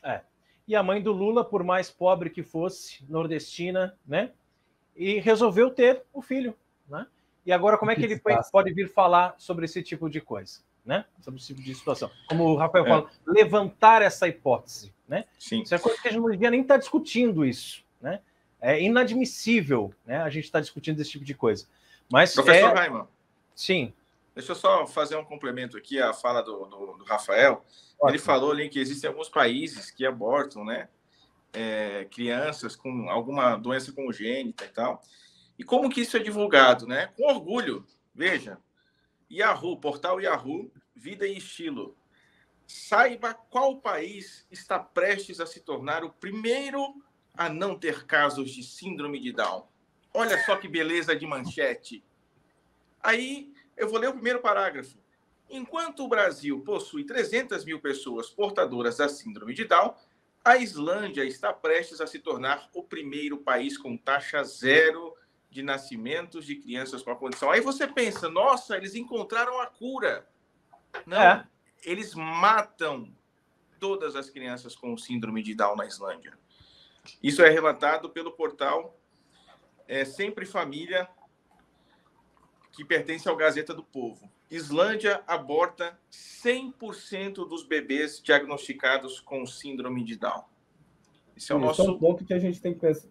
É. E a mãe do Lula, por mais pobre que fosse, nordestina, né? E resolveu ter o filho, né? E agora como é que ele pode vir falar sobre esse tipo de coisa, né? Sobre esse tipo de situação. Como o Rafael fala, levantar essa hipótese, né? Sim. Isso é coisa que a gente não devia nem estar discutindo isso, né? É inadmissível, né? A gente estar discutindo esse tipo de coisa. Mas professor Raiman. Sim. Deixa eu só fazer um complemento aqui à fala do Rafael. Ótimo. Ele falou ali que existem alguns países que abortam, né? Crianças com alguma doença congênita e tal. E como que isso é divulgado, né? Com orgulho. Veja, Yahoo, portal Yahoo, Vida e Estilo. Saiba qual país está prestes a se tornar o primeiro a não ter casos de síndrome de Down. Olha só que beleza de manchete. Aí eu vou ler o primeiro parágrafo. Enquanto o Brasil possui 300 mil pessoas portadoras da síndrome de Down, a Islândia está prestes a se tornar o primeiro país com taxa zero de nascimentos de crianças com a condição. Aí você pensa, nossa, eles encontraram a cura. Não, eles matam todas as crianças com síndrome de Down na Islândia. Isso é relatado pelo portal Sempre Família, que pertence ao Gazeta do Povo. Islândia aborta 100% dos bebês diagnosticados com síndrome de Down. Esse é o nosso... é um ponto que a gente tem que pensar.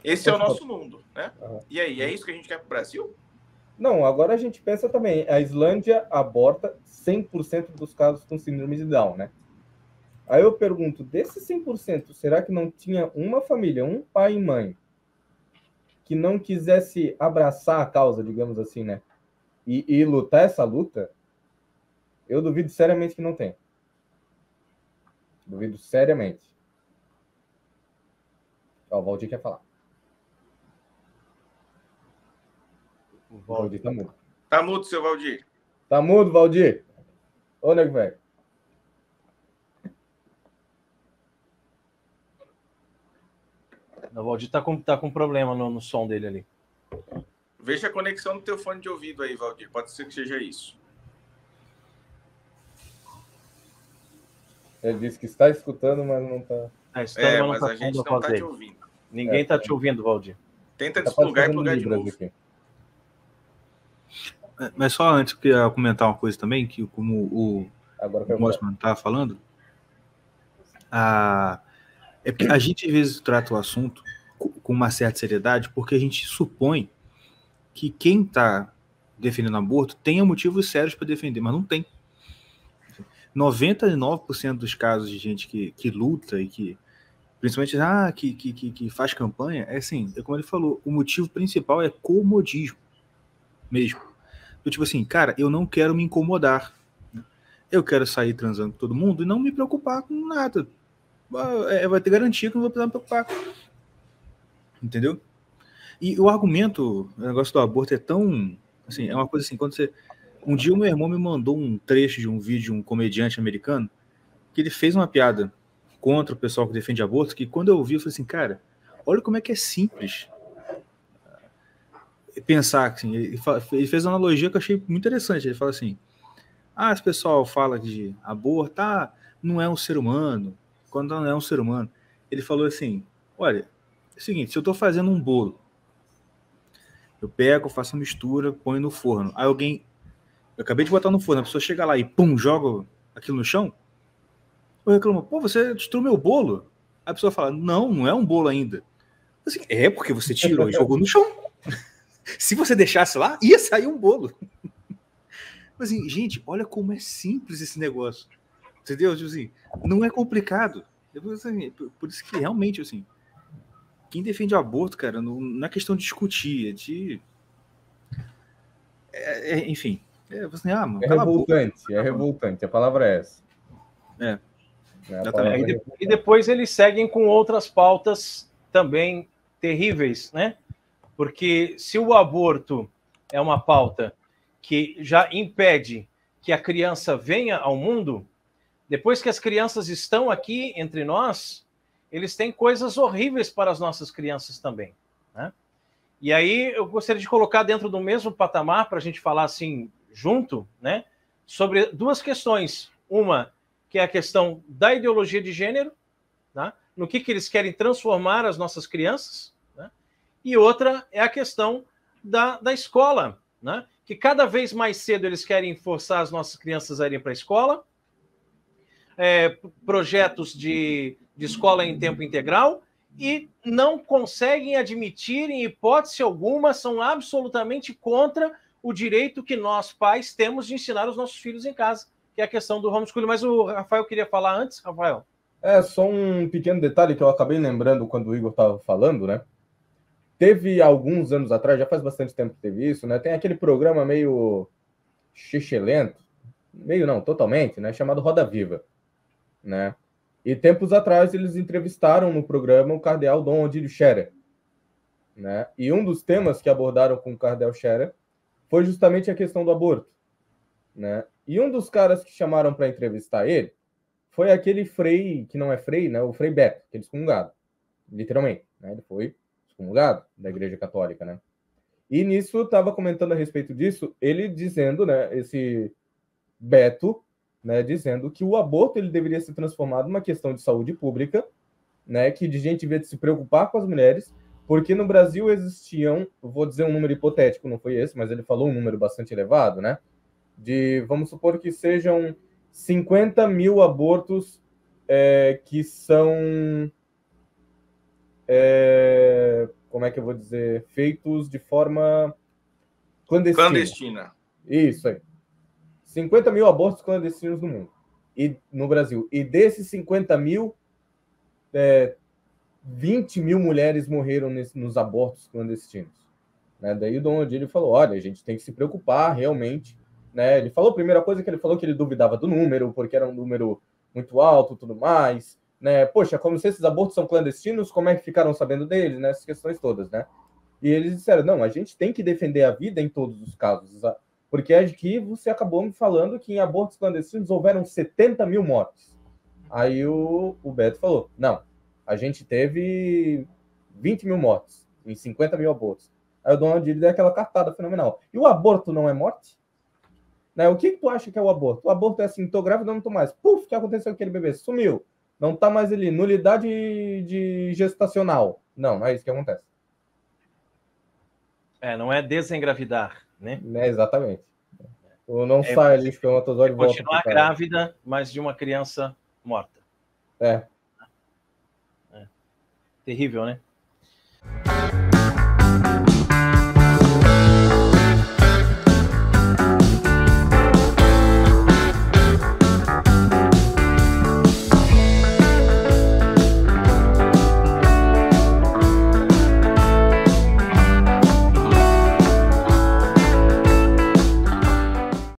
Esse é o nosso mundo, né? E aí, é isso que a gente quer para o Brasil? Não, agora a gente pensa também, a Islândia aborta 100% dos casos com síndrome de Down, né? Aí eu pergunto, desses 100%, será que não tinha uma família, um pai e mãe, que não quisesse abraçar a causa, digamos assim, né? E lutar essa luta? Eu duvido seriamente que não tem. Duvido seriamente. Ó, o Valdir quer falar. O Valdir tá mudo. Tá mudo, seu Valdir. Tá mudo, Valdir. Ô, nego velho. O Valdir tá com problema no som dele ali. Veja a conexão do teu fone de ouvido aí, Valdir. Pode ser que seja isso. Ele disse que está escutando, mas não está... mas a gente não está te ouvindo. Ninguém está te ouvindo, Valdir. Tenta desplugar e plugar de novo. Aqui. Mas só antes, eu queria comentar uma coisa também, que como o Mossman estava falando, é porque a gente às vezes trata o assunto com uma certa seriedade, porque a gente supõe que quem está defendendo aborto tenha motivos sérios para defender, mas não tem. 99% dos casos de gente que luta e que, principalmente, que faz campanha, é assim, é como ele falou, o motivo principal é comodismo mesmo. Eu, tipo assim, cara, eu não quero me incomodar. Eu quero sair transando com todo mundo e não me preocupar com nada. Vai ter garantia que eu não vou precisar me preocupar. Entendeu? E o argumento, o negócio do aborto é tão... Assim, é uma coisa assim, quando você... Um dia o meu irmão me mandou um trecho de um vídeo de um comediante americano que ele fez uma piada contra o pessoal que defende aborto, que quando eu ouvi, eu falei assim, cara, olha como é que é simples pensar, assim, ele fez uma analogia que eu achei muito interessante. Ele fala assim, esse pessoal fala de aborto, não é um ser humano, quando não é um ser humano. Ele falou assim, olha, é o seguinte, se eu estou fazendo um bolo, eu pego, faço uma mistura, ponho no forno, aí alguém, eu acabei de botar no forno, a pessoa chega lá e pum, joga aquilo no chão, eu reclamo, pô, você destruiu meu bolo. Aí a pessoa fala, não é um bolo ainda. Assim, porque você tirou e jogou no chão. Se você deixasse lá, ia sair um bolo. Mas assim, gente, olha como é simples esse negócio. Entendeu? Tipo assim, não é complicado. Assim, por isso que realmente, assim, quem defende o aborto, cara, não é questão de discutir, é de... enfim. Assim, mano, é revoltante, a palavra é essa. E depois eles seguem com outras pautas também terríveis, né? Porque se o aborto é uma pauta que já impede que a criança venha ao mundo, depois que as crianças estão aqui entre nós, eles têm coisas horríveis para as nossas crianças também, né? E aí eu gostaria de colocar dentro do mesmo patamar, para a gente falar assim, junto, né? Sobre duas questões. Uma, que é a questão da ideologia de gênero, né? No que eles querem transformar as nossas crianças, né? E outra é a questão da escola, né? Que cada vez mais cedo eles querem forçar as nossas crianças a irem para a escola, projetos de escola em tempo integral, e não conseguem admitir, em hipótese alguma, são absolutamente contra o direito que nós, pais, temos de ensinar os nossos filhos em casa, que é a questão do homeschooling. Mas o Rafael queria falar antes, Rafael? Só um pequeno detalhe que eu acabei lembrando quando o Igor estava falando, né? Teve alguns anos atrás, já faz bastante tempo que teve isso, né? Tem aquele programa meio xixelento, meio não, totalmente, né? Chamado Roda Viva, né? E tempos atrás eles entrevistaram no programa o cardeal Dom Odílio Scherer, né? E um dos temas que abordaram com o cardeal Scherer foi justamente a questão do aborto, né? E um dos caras que chamaram para entrevistar ele foi aquele frei, que não é frei, né? O Frei Beto, aquele excomungado, literalmente, né? Ele foi excomungado da Igreja Católica, né? E nisso estava comentando a respeito disso, ele dizendo, né? Esse Beto, né, dizendo que o aborto ele deveria ser transformado numa questão de saúde pública, né, que de gente devia se preocupar com as mulheres, porque no Brasil existiam, vou dizer um número hipotético, não foi esse, mas ele falou um número bastante elevado, né, vamos supor que sejam 50 mil abortos que são, como é que eu vou dizer, feitos de forma clandestina. Isso aí. 50 mil abortos clandestinos no mundo, no Brasil. E desses 50 mil, 20 mil mulheres morreram nos abortos clandestinos. Né? Daí o Dom Odílio falou, olha, a gente tem que se preocupar realmente. Né? Ele falou, a primeira coisa que ele falou que ele duvidava do número, porque era um número muito alto e tudo mais. Né? Poxa, como se esses abortos são clandestinos, como é que ficaram sabendo deles? Né? Essas questões todas, né? E eles disseram, não, a gente tem que defender a vida em todos os casos. Porque aqui você acabou me falando que em abortos clandestinos houveram 70 mil mortes. Aí o Beto falou, não, a gente teve 20 mil mortes em 50 mil abortos. Aí o Dom Odílio deu aquela cartada fenomenal. E o aborto não é morte? Né? O que tu acha que é o aborto? O aborto é assim, tô grávida, não tô mais. Puf, o que aconteceu com aquele bebê? Sumiu. Não tá mais ali. Nulidade de gestacional. Não é isso que acontece. Não é desengravidar, né? Exatamente. Ou não sai ali, espermatozoide e volta. Continuar grávida, mas de uma criança morta. É. Terrível, né?